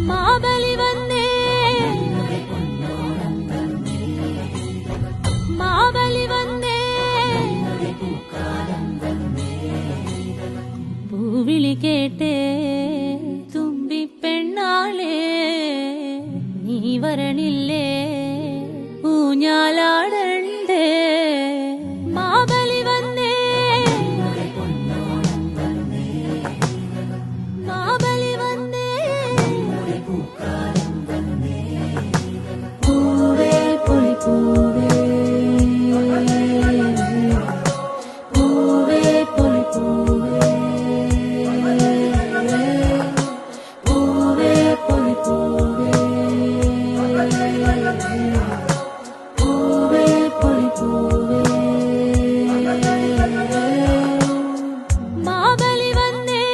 മാബലി വന്നേ മാബലി വന്നേ പൂവിളി കേട്ടേ തുമ്പി പെണ്ണാളേ നീ വരണില്ലേ ഊഞ്ഞാലാടണ്ടേ മാബലി വന്നേ മാബലി വന്നേ പൂവേ പൊളി പൂവേ പൂവേ പൊളി പൂവേ പൂവേ പൊളി പൂവേ പൂവേ പൊളി പൂവേ മാബലി വന്നേ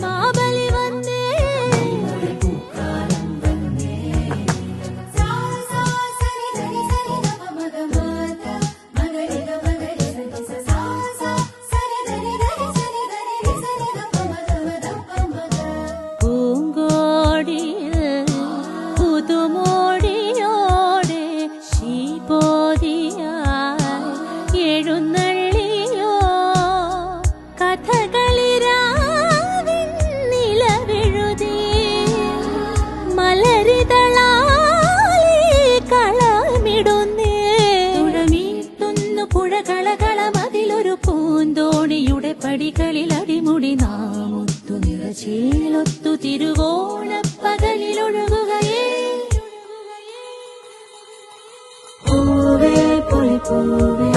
മാബലി വന്നേ പൂങ്കോടിയിൽ പുതുമോടിയോടെ ശീപോതിയായി എഴുന്നള്ളിയോ കഥകളിരാവിൻ നിലവെഴുതി മലരിതളാലി കളമിടുന്നേ തുഴമീട്ടുന്നു പുഴകളകളമതിലൊരു പൂന്തോണിയുടെ പടികളിൽ അടിമുടി നാമൊത്തു നിറചേലൊത്തു തിരുവോണപ്പകലിലൊഴുകുകയേ പൂവേ പൊളി പൂവേ